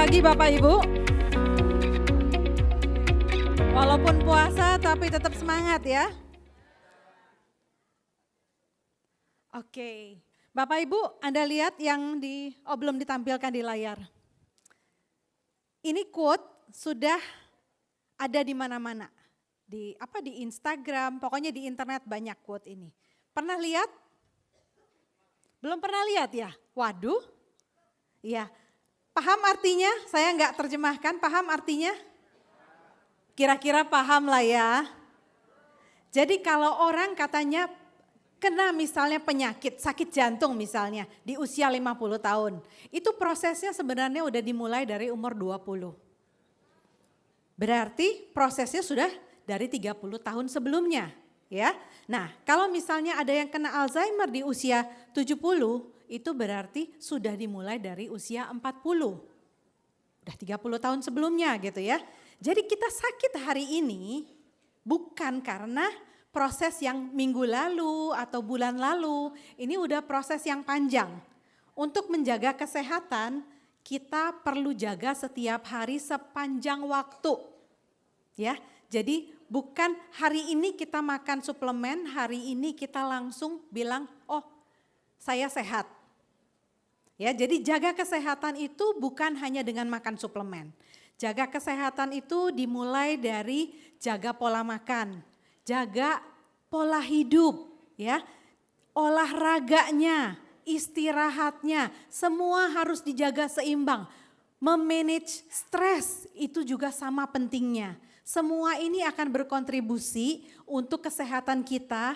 pagi Bapak Ibu. Walaupun puasa tapi tetap semangat ya. Oke, Bapak Ibu Anda lihat yang belum ditampilkan di layar. Ini quote sudah ada di mana-mana. Di Instagram, pokoknya di internet banyak quote ini. Pernah lihat? Belum pernah lihat ya? Waduh. Iya. Paham artinya? Saya nggak terjemahkan, paham artinya? Kira-kira paham lah ya. Jadi kalau orang katanya kena misalnya penyakit, sakit jantung misalnya di usia 50 tahun. Itu prosesnya sebenarnya udah dimulai dari umur 20. Berarti prosesnya sudah dari 30 tahun sebelumnya. Ya. Nah kalau misalnya ada yang kena Alzheimer di usia 70, itu berarti sudah dimulai dari usia 40. Udah 30 tahun sebelumnya gitu ya. Jadi kita sakit hari ini bukan karena proses yang minggu lalu atau bulan lalu. Ini udah proses yang panjang. Untuk menjaga kesehatan kita perlu jaga setiap hari sepanjang waktu. Ya, jadi bukan hari ini kita makan suplemen, hari ini kita langsung bilang, oh saya sehat. Ya, jadi jaga kesehatan itu bukan hanya dengan makan suplemen. Jaga kesehatan itu dimulai dari jaga pola makan, jaga pola hidup, ya, olahraganya, istirahatnya, semua harus dijaga seimbang. Memanage stres itu juga sama pentingnya. Semua ini akan berkontribusi untuk kesehatan kita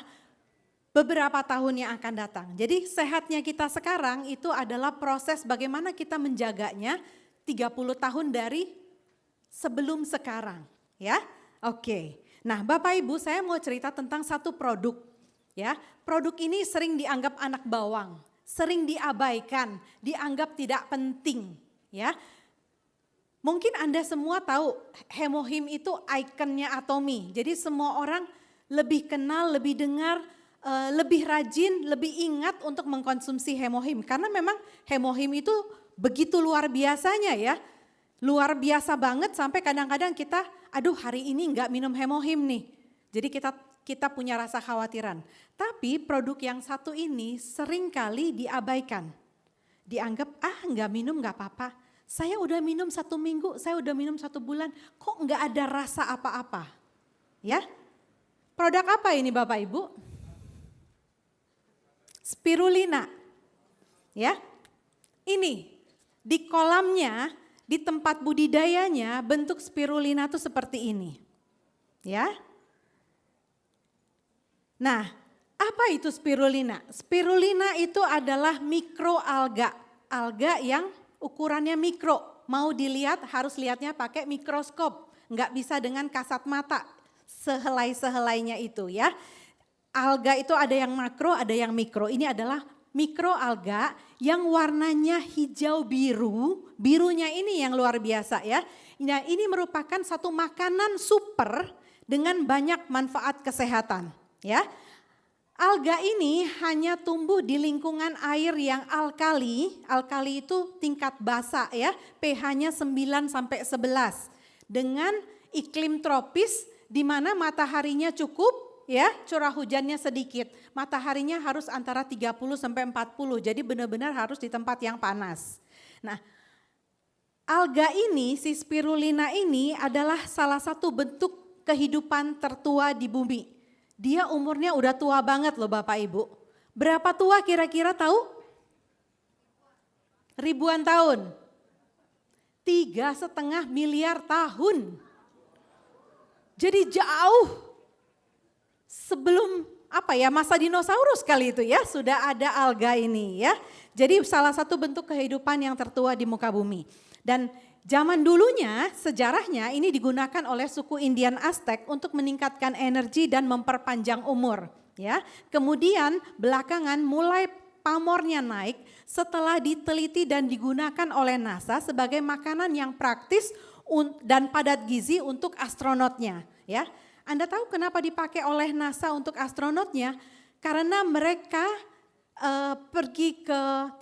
beberapa tahun yang akan datang. Jadi sehatnya kita sekarang itu adalah proses bagaimana kita menjaganya 30 tahun dari sebelum sekarang. Ya, oke. Nah Bapak Ibu saya mau cerita tentang satu produk. Ya, produk ini sering dianggap anak bawang, sering diabaikan, dianggap tidak penting. Ya, mungkin Anda semua tahu Hemohim itu ikonnya Atomy. Jadi semua orang lebih kenal, lebih dengar, lebih rajin, lebih ingat untuk mengkonsumsi Hemohim. Karena memang Hemohim itu begitu luar biasanya ya. Luar biasa banget sampai kadang-kadang kita, aduh hari ini enggak minum Hemohim nih. Jadi kita punya rasa khawatiran. Tapi produk yang satu ini seringkali diabaikan. Dianggap enggak minum enggak apa-apa. Saya udah minum 1 minggu, saya udah minum 1 bulan, kok enggak ada rasa apa-apa. Ya, produk apa ini Bapak Ibu? Spirulina, ya, ini di kolamnya, di tempat budidayanya bentuk spirulina itu seperti ini, ya. Nah, apa itu spirulina? Spirulina itu adalah mikroalga, alga yang ukurannya mikro. Mau dilihat harus lihatnya pakai mikroskop, nggak bisa dengan kasat mata sehelai-sehelainya itu ya. Alga itu ada yang makro, ada yang mikro. Ini adalah mikroalga yang warnanya hijau biru. Birunya ini yang luar biasa ya. Nah, ini merupakan satu makanan super dengan banyak manfaat kesehatan ya. Alga ini hanya tumbuh di lingkungan air yang alkali. Alkali itu tingkat basa ya. pH-nya 9 sampai 11. Dengan iklim tropis di mana mataharinya cukup. Ya, curah hujannya sedikit, mataharinya harus antara 30 sampai 40, jadi benar-benar harus di tempat yang panas. Nah, alga ini, si spirulina ini adalah salah satu bentuk kehidupan tertua di bumi. Dia umurnya udah tua banget loh Bapak Ibu. Berapa tua kira-kira tahu? Ribuan tahun. 3,5 miliar tahun. Jadi jauh. Sebelum masa dinosaurus kali itu ya sudah ada alga ini ya. Jadi salah satu bentuk kehidupan yang tertua di muka bumi. Dan zaman dulunya sejarahnya ini digunakan oleh suku Indian Aztec untuk meningkatkan energi dan memperpanjang umur ya. Kemudian belakangan mulai pamornya naik setelah diteliti dan digunakan oleh NASA sebagai makanan yang praktis dan padat gizi untuk astronotnya ya. Anda tahu kenapa dipakai oleh NASA untuk astronotnya? Karena mereka pergi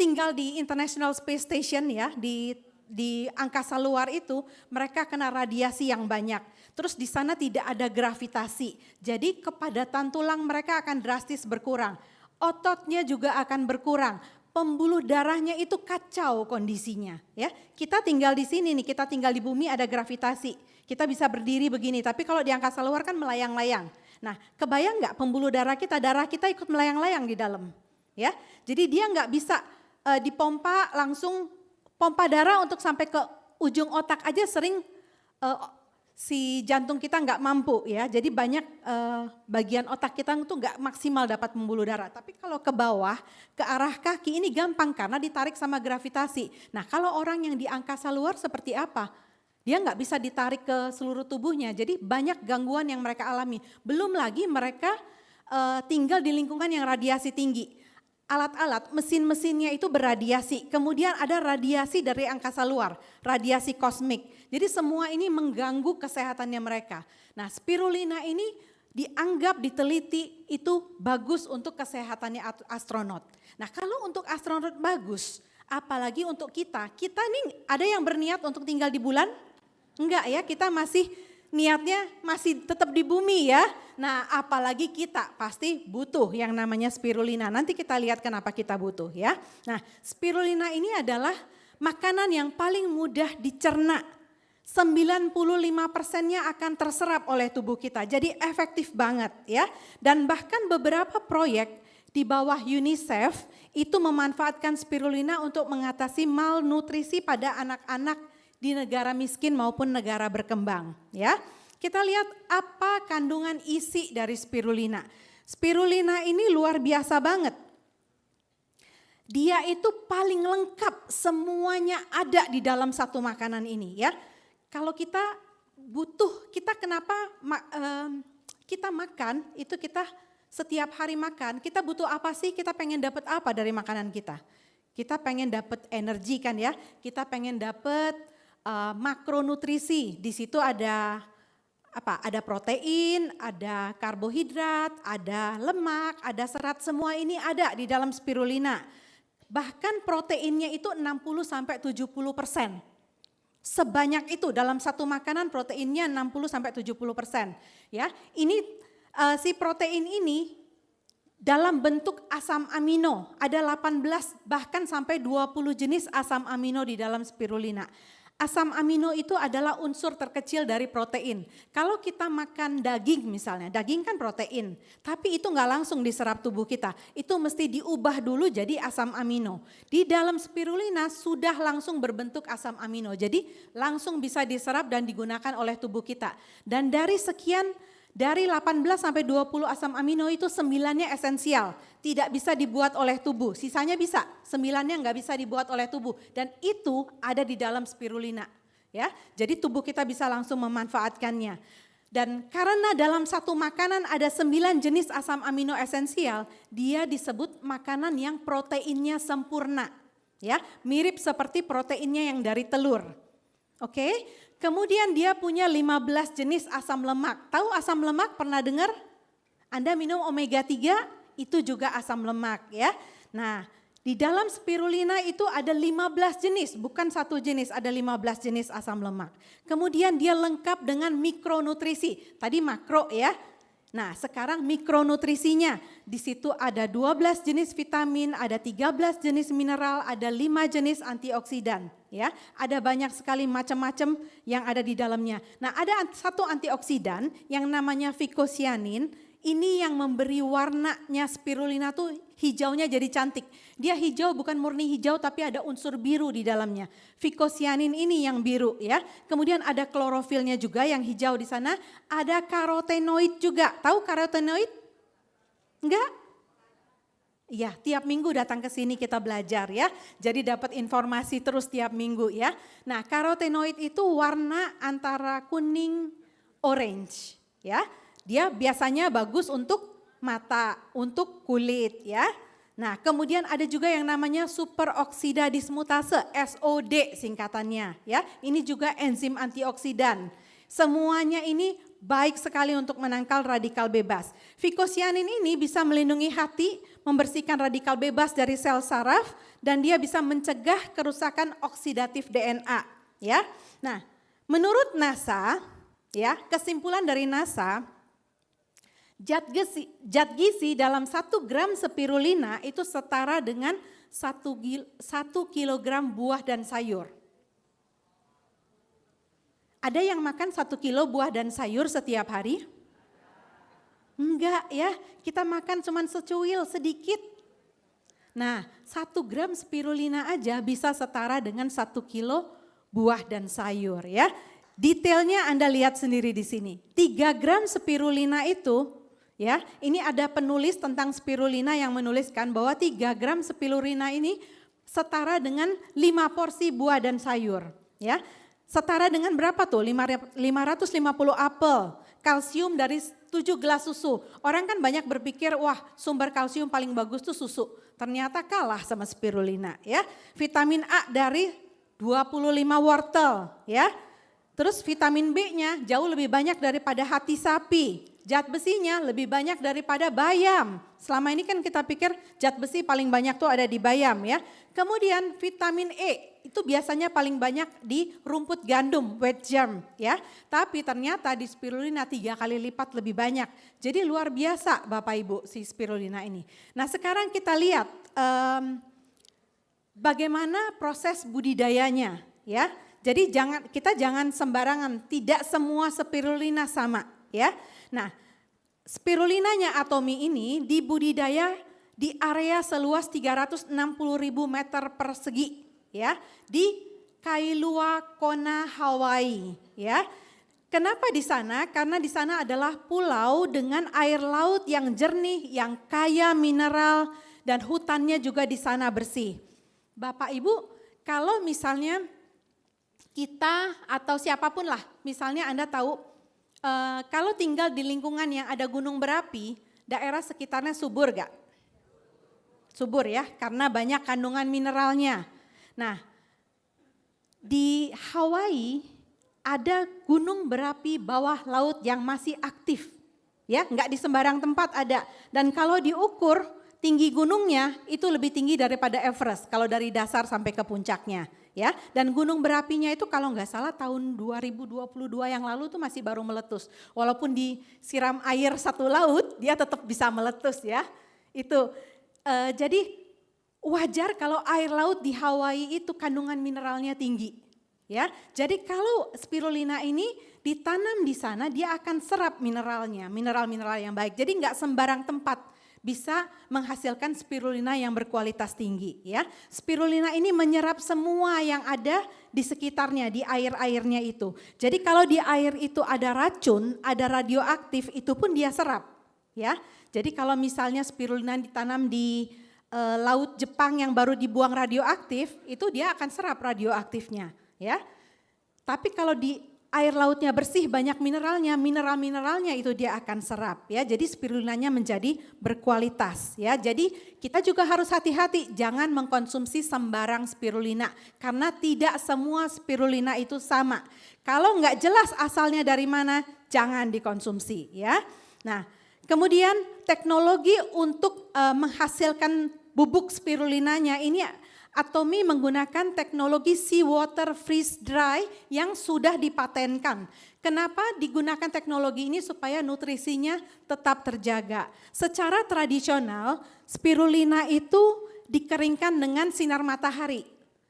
tinggal di International Space Station ya, di di angkasa luar itu mereka kena radiasi yang banyak. Terus di sana tidak ada gravitasi. Jadi kepadatan tulang mereka akan drastis berkurang. Ototnya juga akan berkurang. Pembuluh darahnya itu kacau kondisinya, ya. Kita tinggal di sini nih, kita tinggal di bumi ada gravitasi. Kita bisa berdiri begini, tapi kalau di angkasa luar kan melayang-layang. Nah, kebayang nggak pembuluh darah kita ikut melayang-layang di dalam, ya. Jadi dia nggak bisa dipompa langsung, pompa darah untuk sampai ke ujung otak aja sering si jantung kita nggak mampu, ya. Jadi banyak bagian otak kita itu nggak maksimal dapat pembuluh darah. Tapi kalau ke bawah, ke arah kaki ini gampang karena ditarik sama gravitasi. Nah, kalau orang yang di angkasa luar seperti apa? Dia nggak bisa ditarik ke seluruh tubuhnya. Jadi banyak gangguan yang mereka alami. Belum lagi mereka tinggal di lingkungan yang radiasi tinggi. Alat-alat, mesin-mesinnya itu berradiasi. Kemudian ada radiasi dari angkasa luar, radiasi kosmik. Jadi semua ini mengganggu kesehatannya mereka. Nah, spirulina ini dianggap, diteliti itu bagus untuk kesehatannya astronot. Nah, kalau untuk astronot bagus, apalagi untuk kita nih ada yang berniat untuk tinggal di bulan? Enggak ya, kita masih niatnya masih tetap di bumi ya. Nah, apalagi kita pasti butuh yang namanya spirulina. Nanti kita lihat kenapa kita butuh ya. Nah, spirulina ini adalah makanan yang paling mudah dicerna. 95%-nya akan terserap oleh tubuh kita. Jadi efektif banget ya. Dan bahkan beberapa proyek di bawah UNICEF itu memanfaatkan spirulina untuk mengatasi malnutrisi pada anak-anak di negara miskin maupun negara berkembang ya. Kita lihat apa kandungan isi dari spirulina. Spirulina ini luar biasa banget. Dia itu paling lengkap, semuanya ada di dalam satu makanan ini ya. Kalau kita butuh, kita kenapa kita makan, itu kita setiap hari makan, kita butuh apa sih? Kita pengen dapat apa dari makanan kita? Kita pengen dapat energi kan ya, kita pengen dapat makronutrisi. Di situ ada apa? Ada protein, ada karbohidrat, ada lemak, ada serat, semua ini ada di dalam spirulina. Bahkan proteinnya itu 60-70%. Sebanyak itu dalam satu makanan proteinnya 60-70%. Ya, ini si protein ini dalam bentuk asam amino, ada 18 bahkan sampai 20 jenis asam amino di dalam spirulina. Asam amino itu adalah unsur terkecil dari protein. Kalau kita makan daging misalnya, daging kan protein, tapi itu nggak langsung diserap tubuh kita. Itu mesti diubah dulu jadi asam amino. Di dalam spirulina sudah langsung berbentuk asam amino, jadi langsung bisa diserap dan digunakan oleh tubuh kita. Dan dari 18-20 asam amino itu 9-nya esensial, tidak bisa dibuat oleh tubuh, sisanya bisa, 9-nya nggak bisa dibuat oleh tubuh dan itu ada di dalam spirulina ya. Jadi tubuh kita bisa langsung memanfaatkannya. Dan karena dalam satu makanan ada 9 jenis asam amino esensial, dia disebut makanan yang proteinnya sempurna ya, mirip seperti proteinnya yang dari telur. Oke. Kemudian dia punya 15 jenis asam lemak. Tahu asam lemak, pernah dengar? Anda minum omega 3 itu juga asam lemak ya. Nah, di dalam spirulina itu ada 15 jenis, bukan satu jenis, ada 15 jenis asam lemak. Kemudian dia lengkap dengan mikronutrisi. Tadi makro ya. Nah, sekarang mikronutrisinya. Di situ ada 12 jenis vitamin, ada 13 jenis mineral, ada 5 jenis antioksidan, ya. Ada banyak sekali macam-macam yang ada di dalamnya. Nah, ada satu antioksidan yang namanya vicocyanin. Ini yang memberi warnanya spirulina tuh hijaunya jadi cantik. Dia hijau bukan murni hijau tapi ada unsur biru di dalamnya. Vicocyanin ini yang biru ya. Kemudian ada klorofilnya juga yang hijau di sana. Ada karotenoid juga. Tahu karotenoid? Enggak? Ya, tiap minggu datang ke sini kita belajar ya. Jadi dapat informasi terus tiap minggu ya. Nah, karotenoid itu warna antara kuning orange ya. Dia biasanya bagus untuk mata, untuk kulit ya. Nah, kemudian ada juga yang namanya superoksida dismutase, SOD singkatannya ya. Ini juga enzim antioksidan. Semuanya ini baik sekali untuk menangkal radikal bebas. Vicocyanin ini bisa melindungi hati, membersihkan radikal bebas dari sel saraf, dan dia bisa mencegah kerusakan oksidatif DNA. Ya, nah, menurut NASA, ya kesimpulan dari NASA, zat gizi dalam 1 gram spirulina itu setara dengan 1 kilogram buah dan sayur. Ada yang makan 1 kilo buah dan sayur setiap hari? Enggak ya, kita makan cuma secuil, sedikit. Nah, 1 gram spirulina aja bisa setara dengan 1 kilo buah dan sayur ya. Detailnya Anda lihat sendiri di sini. 3 gram spirulina itu, ya, ini ada penulis tentang spirulina yang menuliskan bahwa 3 gram spirulina ini setara dengan 5 porsi buah dan sayur, ya. Setara dengan berapa tuh? 550 apel, kalsium dari 7 gelas susu. Orang kan banyak berpikir, wah sumber kalsium paling bagus tuh susu. Ternyata kalah sama spirulina ya. Vitamin A dari 25 wortel ya. Terus vitamin B-nya jauh lebih banyak daripada hati sapi. Zat besinya lebih banyak daripada bayam. Selama ini kan kita pikir zat besi paling banyak tuh ada di bayam ya. Kemudian vitamin E itu biasanya paling banyak di rumput gandum, wheat germ ya. Tapi ternyata di spirulina 3 kali lipat lebih banyak. Jadi luar biasa Bapak Ibu si spirulina ini. Nah sekarang kita lihat bagaimana proses budidayanya ya. Jadi kita jangan sembarangan, tidak semua spirulina sama ya. Nah, spirulinanya Atomy ini dibudidaya di area seluas 360.000 meter persegi ya, di Kailua Kona, Hawaii ya. Kenapa di sana? Karena di sana adalah pulau dengan air laut yang jernih, yang kaya mineral dan hutannya juga di sana bersih. Bapak Ibu, kalau misalnya kita atau siapapun lah, misalnya Anda tahu kalau tinggal di lingkungan yang ada gunung berapi, daerah sekitarnya subur gak? Subur ya, karena banyak kandungan mineralnya. Nah, di Hawaii ada gunung berapi bawah laut yang masih aktif. Ya, nggak di sembarang tempat ada. Dan kalau diukur tinggi gunungnya itu lebih tinggi daripada Everest kalau dari dasar sampai ke puncaknya. Ya, dan gunung berapinya itu kalau nggak salah tahun 2022 yang lalu tuh masih baru meletus. Walaupun disiram air satu laut, dia tetap bisa meletus ya. Itu jadi wajar kalau air laut di Hawaii itu kandungan mineralnya tinggi. Ya, jadi kalau spirulina ini ditanam di sana, dia akan serap mineralnya, mineral-mineral yang baik. Jadi nggak sembarang tempat bisa menghasilkan spirulina yang berkualitas tinggi ya. Spirulina ini menyerap semua yang ada di sekitarnya, di air-airnya itu. Jadi kalau di air itu ada racun, ada radioaktif, itu pun dia serap ya. Jadi kalau misalnya spirulina ditanam di laut Jepang yang baru dibuang radioaktif, itu dia akan serap radioaktifnya ya. Tapi kalau di air lautnya bersih, banyak mineralnya, mineral-mineralnya itu dia akan serap ya. Jadi spirulinanya menjadi berkualitas ya. Jadi kita juga harus hati-hati, jangan mengkonsumsi sembarang spirulina karena tidak semua spirulina itu sama. Kalau nggak jelas asalnya dari mana, jangan dikonsumsi ya. Nah, kemudian teknologi untuk menghasilkan bubuk spirulinanya ini Atomy menggunakan teknologi seawater freeze dry yang sudah dipatenkan. Kenapa digunakan teknologi ini? Supaya nutrisinya tetap terjaga. Secara tradisional spirulina itu dikeringkan dengan sinar matahari.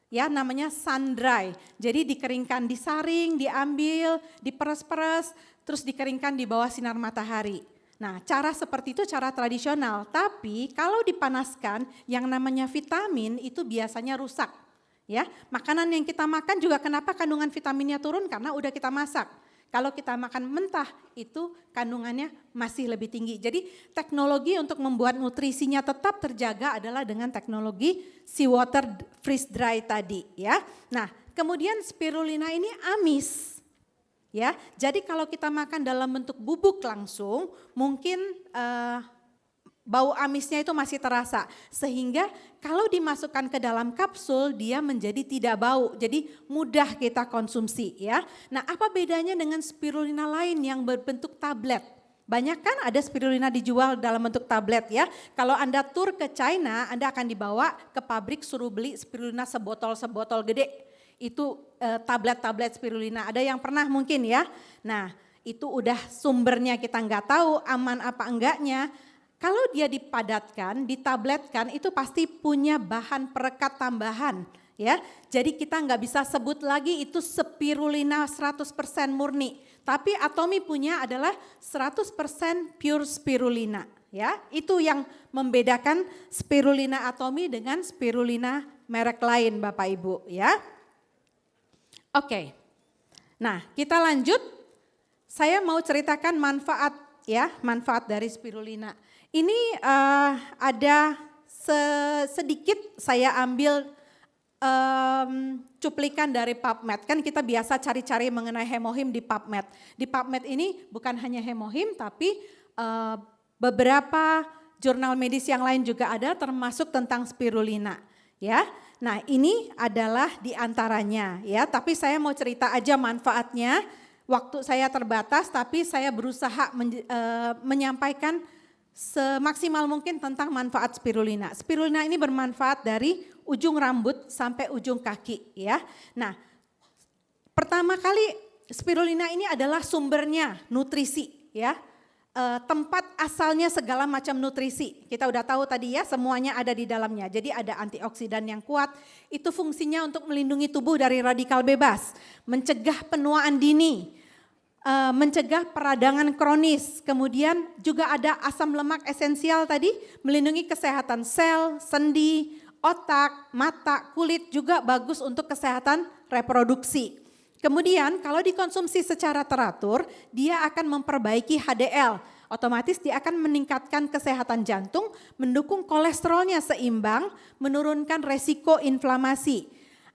Ya, namanya sun dry. Jadi dikeringkan, disaring, diambil, diperes-peres, terus dikeringkan di bawah sinar matahari. Nah, cara seperti itu cara tradisional, tapi kalau dipanaskan yang namanya vitamin itu biasanya rusak. Ya, makanan yang kita makan juga kenapa kandungan vitaminnya turun? Karena udah kita masak. Kalau kita makan mentah itu kandungannya masih lebih tinggi. Jadi teknologi untuk membuat nutrisinya tetap terjaga adalah dengan teknologi seawater freeze dry tadi ya. Nah, kemudian spirulina ini amis. Ya, jadi kalau kita makan dalam bentuk bubuk langsung, mungkin bau amisnya itu masih terasa. Sehingga kalau dimasukkan ke dalam kapsul dia menjadi tidak bau. Jadi mudah kita konsumsi ya. Nah, apa bedanya dengan spirulina lain yang berbentuk tablet? Banyak kan ada spirulina dijual dalam bentuk tablet ya. Kalau Anda tur ke China, Anda akan dibawa ke pabrik suruh beli spirulina sebotol gede. Itu tablet-tablet spirulina. Ada yang pernah mungkin ya. Nah, itu udah sumbernya kita nggak tahu aman apa enggaknya. Kalau dia dipadatkan, ditabletkan itu pasti punya bahan perekat tambahan ya. Jadi kita nggak bisa sebut lagi itu spirulina 100% murni. Tapi Atomy punya adalah 100% pure spirulina ya. Itu yang membedakan spirulina Atomy dengan spirulina merek lain Bapak Ibu ya. Oke. Nah, kita lanjut. Saya mau ceritakan manfaat ya, manfaat dari spirulina. Ini ada sedikit saya ambil cuplikan dari PubMed. Kan kita biasa cari-cari mengenai hemohim di PubMed. Di PubMed ini bukan hanya hemohim tapi beberapa jurnal medis yang lain juga ada termasuk tentang spirulina ya. Nah, ini adalah di antaranya ya, tapi saya mau cerita aja manfaatnya. Waktu saya terbatas tapi saya berusaha menyampaikan semaksimal mungkin tentang manfaat spirulina. Spirulina ini bermanfaat dari ujung rambut sampai ujung kaki ya. Nah, pertama kali spirulina ini adalah sumbernya nutrisi ya. Tempat asalnya segala macam nutrisi. Kita udah tahu tadi ya, semuanya ada di dalamnya. Jadi ada antioksidan yang kuat, itu fungsinya untuk melindungi tubuh dari radikal bebas, mencegah penuaan dini, mencegah peradangan kronis. Kemudian juga ada asam lemak esensial tadi, melindungi kesehatan sel, sendi, otak, mata, kulit, juga bagus untuk kesehatan reproduksi. Kemudian kalau dikonsumsi secara teratur, dia akan memperbaiki HDL. Otomatis dia akan meningkatkan kesehatan jantung, mendukung kolesterolnya seimbang, menurunkan resiko inflamasi.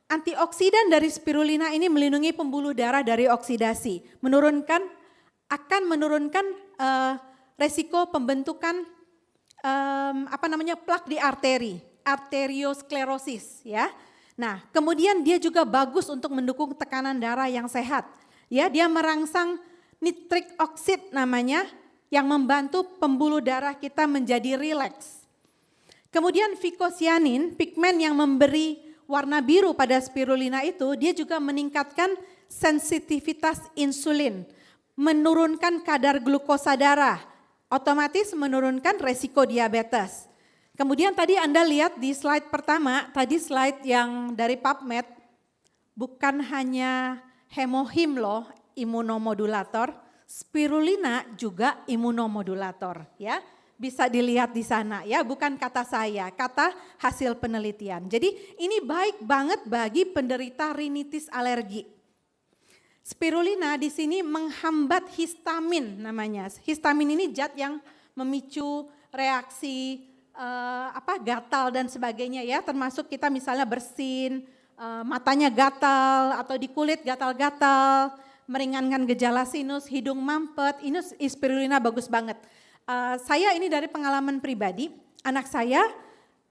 Antioksidan dari spirulina ini melindungi pembuluh darah dari oksidasi, akan menurunkan resiko pembentukan plak di arteri, arteriosklerosis ya. Nah, kemudian dia juga bagus untuk mendukung tekanan darah yang sehat. Ya, dia merangsang nitric oxide namanya yang membantu pembuluh darah kita menjadi rileks. Kemudian vicocyanin, pigmen yang memberi warna biru pada spirulina itu, dia juga meningkatkan sensitivitas insulin, menurunkan kadar glukosa darah, otomatis menurunkan resiko diabetes. Kemudian tadi Anda lihat di slide pertama, tadi slide yang dari PubMed, bukan hanya hemohim loh imunomodulator, spirulina juga imunomodulator ya. Bisa dilihat di sana ya, bukan kata saya, kata hasil penelitian. Jadi ini baik banget bagi penderita rinitis alergi. Spirulina di sini menghambat histamin namanya. Histamin ini zat yang memicu reaksi gatal dan sebagainya ya, termasuk kita misalnya bersin, matanya gatal atau di kulit gatal-gatal, meringankan gejala sinus, hidung mampet, ini spirulina bagus banget. Saya ini dari pengalaman pribadi, anak saya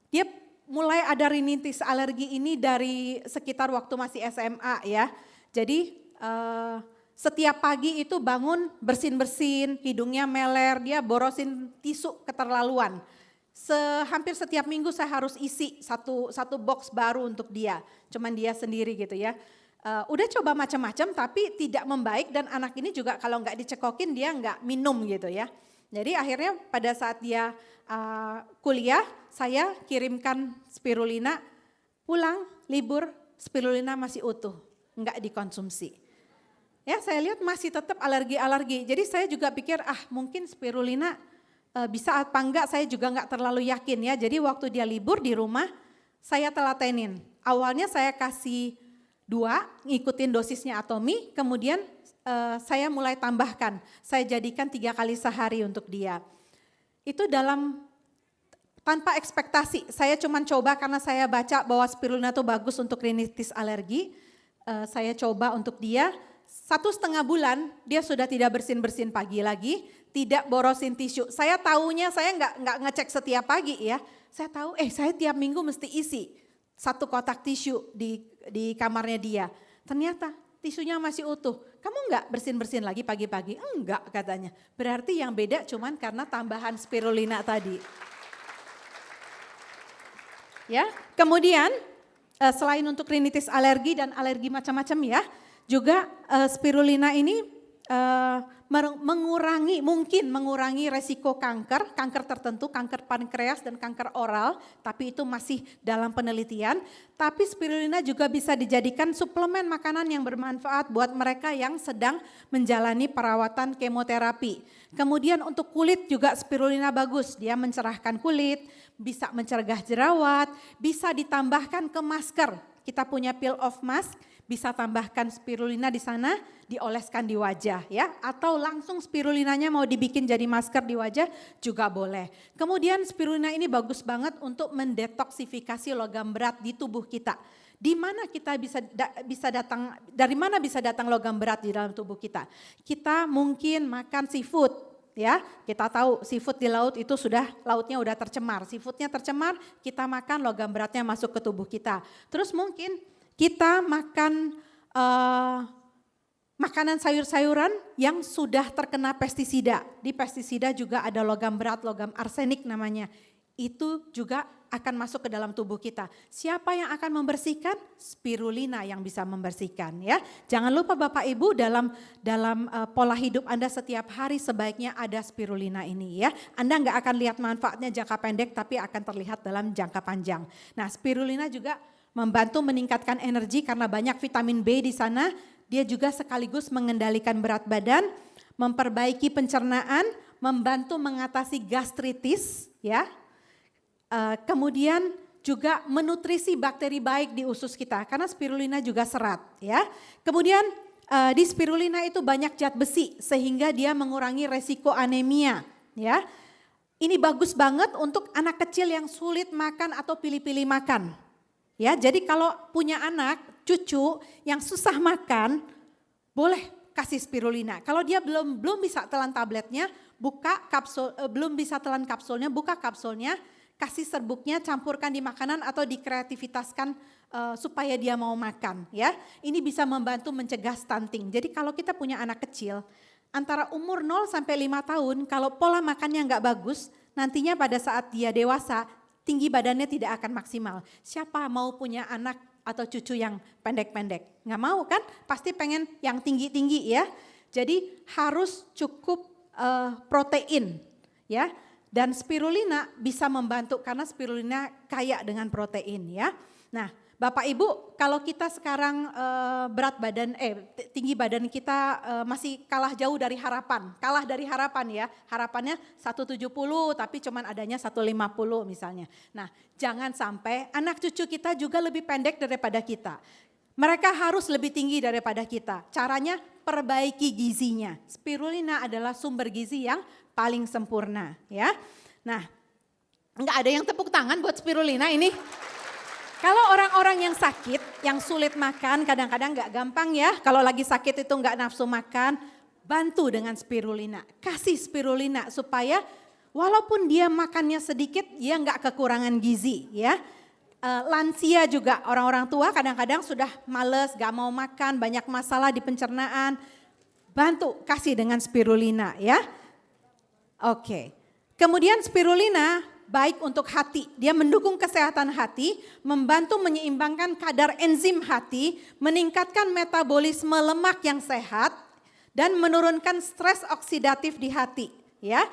dia mulai ada rinitis alergi ini dari sekitar waktu masih SMA ya. Jadi setiap pagi itu bangun bersin-bersin, hidungnya meler, dia borosin tisu keterlaluan. Hampir setiap minggu saya harus isi satu box baru untuk dia, cuman dia sendiri gitu ya. Udah coba macam-macam tapi tidak membaik dan anak ini juga kalau nggak dicekokin dia nggak minum gitu ya. Jadi akhirnya pada saat dia kuliah saya kirimkan spirulina, pulang libur spirulina masih utuh, nggak dikonsumsi. Ya saya lihat masih tetap alergi-alergi, jadi saya juga pikir mungkin spirulina bisa apa enggak saya juga enggak terlalu yakin ya. Jadi waktu dia libur di rumah saya telatenin. Awalnya saya kasih 2, ngikutin dosisnya Atomy, kemudian saya mulai tambahkan. Saya jadikan 3 kali sehari untuk dia. Itu tanpa ekspektasi, saya cuma coba karena saya baca bahwa spirulina itu bagus untuk rinitis alergi. Saya coba untuk dia, 1,5 bulan dia sudah tidak bersin-bersin pagi lagi, tidak borosin tisu. Saya taunya saya nggak ngecek setiap pagi ya. Saya tahu saya tiap minggu mesti isi 1 kotak tisu di kamarnya dia. Ternyata tisunya masih utuh. Kamu nggak bersin-bersin lagi pagi-pagi? Enggak katanya. Berarti yang beda cuman karena tambahan spirulina tadi. Ya, kemudian selain untuk rinitis alergi dan alergi macam-macam ya, juga spirulina ini mungkin mengurangi resiko kanker tertentu, kanker pankreas dan kanker oral, tapi itu masih dalam penelitian. Tapi spirulina juga bisa dijadikan suplemen makanan yang bermanfaat buat mereka yang sedang menjalani perawatan kemoterapi. Kemudian untuk kulit juga spirulina bagus, dia mencerahkan kulit, bisa mencegah jerawat, bisa ditambahkan ke masker. Kita punya peel off mask, bisa tambahkan spirulina di sana, dioleskan di wajah ya, atau langsung spirulinanya mau dibikin jadi masker di wajah juga boleh. Kemudian spirulina ini bagus banget untuk mendetoksifikasi logam berat di tubuh kita. Di mana kita dari mana bisa datang logam berat di dalam tubuh kita? Kita mungkin makan seafood. Ya, kita tahu seafood di laut itu lautnya udah tercemar. Seafoodnya tercemar, kita makan logam beratnya masuk ke tubuh kita. Terus mungkin kita makan makanan sayur-sayuran yang sudah terkena pestisida. Di pestisida juga ada logam berat, logam arsenik namanya. Itu juga akan masuk ke dalam tubuh kita. Siapa yang akan membersihkan? Spirulina yang bisa membersihkan ya. Jangan lupa Bapak Ibu dalam pola hidup Anda setiap hari sebaiknya ada spirulina ini ya. Anda nggak akan lihat manfaatnya jangka pendek tapi akan terlihat dalam jangka panjang. Nah, spirulina juga membantu meningkatkan energi karena banyak vitamin B di sana. Dia juga sekaligus mengendalikan berat badan, memperbaiki pencernaan, membantu mengatasi gastritis ya. Kemudian juga menutrisi bakteri baik di usus kita karena spirulina juga serat ya. Kemudian di spirulina itu banyak zat besi sehingga dia mengurangi resiko anemia ya. Ini bagus banget untuk anak kecil yang sulit makan atau pilih-pilih makan. Ya, jadi kalau punya anak, cucu yang susah makan, boleh kasih spirulina. Kalau dia belum bisa telan tabletnya, belum bisa telan kapsulnya, buka kapsulnya, kasih serbuknya, campurkan di makanan atau dikreativitaskan supaya dia mau makan. Ya, ini bisa membantu mencegah stunting. Jadi kalau kita punya anak kecil, antara umur 0 sampai 5 tahun, kalau pola makannya nggak bagus, nantinya pada saat dia dewasa, tinggi badannya tidak akan maksimal. Siapa mau punya anak atau cucu yang pendek-pendek? Nggak mau kan? Pasti pengen yang tinggi-tinggi ya. Jadi harus cukup protein ya. Dan spirulina bisa membantu karena spirulina kaya dengan protein ya. Nah, Bapak Ibu, kalau kita sekarang tinggi badan kita masih kalah jauh dari harapan. Kalah dari harapan ya. Harapannya 170 tapi cuman adanya 150 misalnya. Nah, jangan sampai anak cucu kita juga lebih pendek daripada kita. Mereka harus lebih tinggi daripada kita. Caranya perbaiki gizinya. Spirulina adalah sumber gizi yang paling sempurna ya. Nah, enggak ada yang tepuk tangan buat spirulina ini. Kalau orang-orang yang sakit, yang sulit makan, kadang-kadang nggak gampang ya. Kalau lagi sakit itu nggak nafsu makan, bantu dengan spirulina. Kasih spirulina supaya walaupun dia makannya sedikit, dia nggak kekurangan gizi ya. Lansia juga, orang-orang tua kadang-kadang sudah males, nggak mau makan, banyak masalah di pencernaan. Bantu kasih dengan spirulina ya. Oke, kemudian spirulina baik untuk hati, dia mendukung kesehatan hati, membantu menyeimbangkan kadar enzim hati, meningkatkan metabolisme lemak yang sehat, dan menurunkan stres oksidatif di hati. Ya,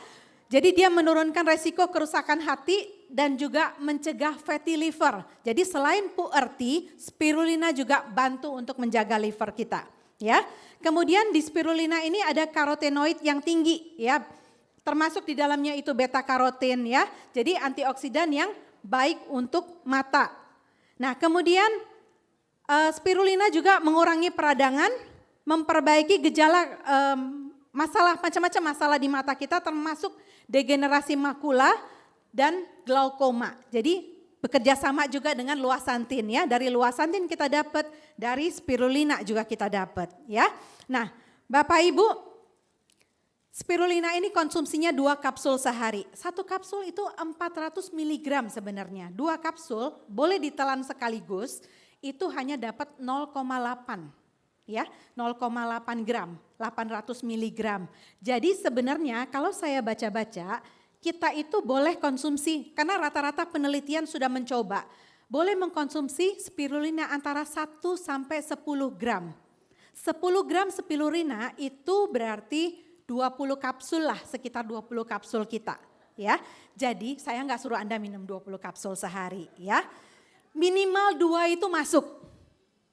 jadi dia menurunkan resiko kerusakan hati dan juga mencegah fatty liver. Jadi selain puerty, spirulina juga bantu untuk menjaga liver kita. Ya, kemudian di spirulina ini ada karotenoid yang tinggi, ya. Termasuk di dalamnya itu beta karotin ya. Jadi antioksidan yang baik untuk mata. Nah, kemudian spirulina juga mengurangi peradangan, memperbaiki gejala masalah macam-macam masalah di mata kita termasuk degenerasi makula dan glaukoma. Jadi bekerja sama juga dengan luasantin ya. Dari luasantin kita dapat, dari spirulina juga kita dapat ya. Nah, Bapak Ibu, Spirulina ini konsumsinya 2 kapsul sehari. 1 kapsul itu 400 mg sebenarnya. 2 kapsul boleh ditelan sekaligus, itu hanya dapat 0,8 ya, 0,8 gram, 800 mg. Jadi sebenarnya kalau saya baca-baca, kita itu boleh konsumsi, karena rata-rata penelitian sudah mencoba, boleh mengkonsumsi spirulina antara 1 sampai 10 gram. 10 gram spirulina itu berarti 20 kapsul lah, sekitar 20 kapsul kita ya. Jadi saya nggak suruh Anda minum 20 kapsul sehari ya. Minimal 2 itu masuk.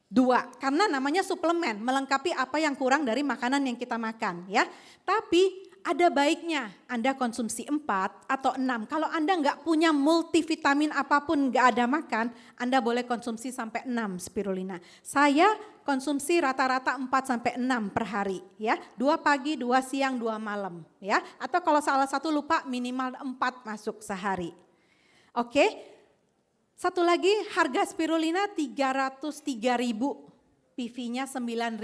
2, karena namanya suplemen, melengkapi apa yang kurang dari makanan yang kita makan ya. Tapi ada baiknya Anda konsumsi 4 atau 6. Kalau Anda nggak punya multivitamin apapun, nggak ada makan, Anda boleh konsumsi sampai 6 spirulina. Saya konsumsi rata-rata 4 sampai 6 per hari ya. 2 pagi, 2 siang, 2 malam ya. Atau kalau salah satu lupa minimal 4 masuk sehari. Oke. Satu lagi, harga spirulina 303.000. PV-nya 9.000.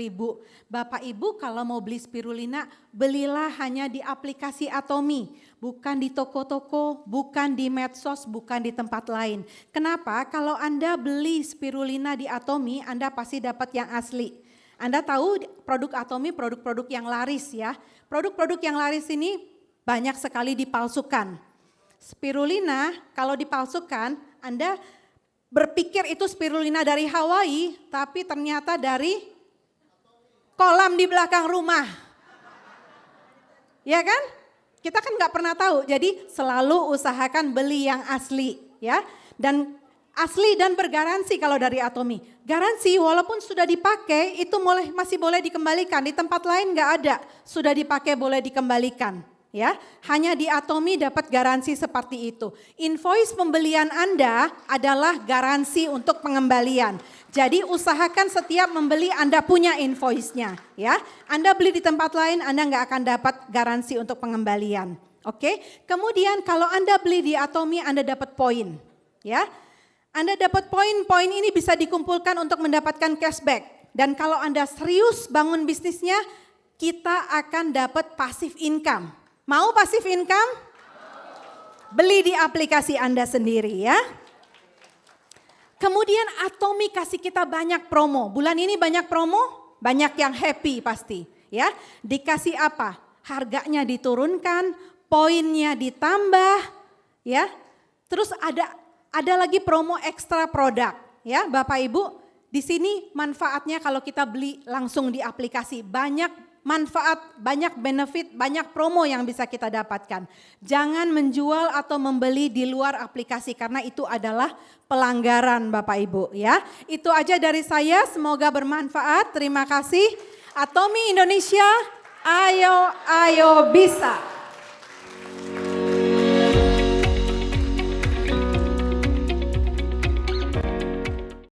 Bapak Ibu kalau mau beli spirulina, belilah hanya di aplikasi Atomy, bukan di toko-toko, bukan di medsos, bukan di tempat lain. Kenapa? Kalau Anda beli spirulina di Atomy, Anda pasti dapat yang asli. Anda tahu produk Atomy produk-produk yang laris ya. Produk-produk yang laris ini banyak sekali dipalsukan. Spirulina kalau dipalsukan, Anda berpikir itu spirulina dari Hawaii, tapi ternyata dari kolam di belakang rumah. Ya kan? Kita kan nggak pernah tahu, jadi selalu usahakan beli yang asli ya. Dan asli dan bergaransi kalau dari Atomy. Garansi walaupun sudah dipakai itu masih boleh dikembalikan, di tempat lain nggak ada, sudah dipakai boleh dikembalikan. Ya, hanya di Atomy dapat garansi seperti itu. Invoice pembelian Anda adalah garansi untuk pengembalian. Jadi usahakan setiap membeli Anda punya invoice-nya. Ya, Anda beli di tempat lain Anda nggak akan dapat garansi untuk pengembalian. Oke, kemudian kalau Anda beli di Atomy Anda dapat poin. Ya, Anda dapat poin ini bisa dikumpulkan untuk mendapatkan cashback. Dan kalau Anda serius bangun bisnisnya, kita akan dapat passive income. Mau passive income? Beli di aplikasi Anda sendiri ya. Kemudian Atomy kasih kita banyak promo. Bulan ini banyak promo, banyak yang happy pasti ya. Dikasih apa? Harganya diturunkan, poinnya ditambah ya. Terus ada lagi promo ekstra produk ya. Bapak Ibu, di sini manfaatnya kalau kita beli langsung di aplikasi, banyak manfaat, banyak benefit, banyak promo yang bisa kita dapatkan. Jangan menjual atau membeli di luar aplikasi karena itu adalah pelanggaran Bapak Ibu ya. Itu aja dari saya, semoga bermanfaat. Terima kasih. Atomy Indonesia, ayo bisa.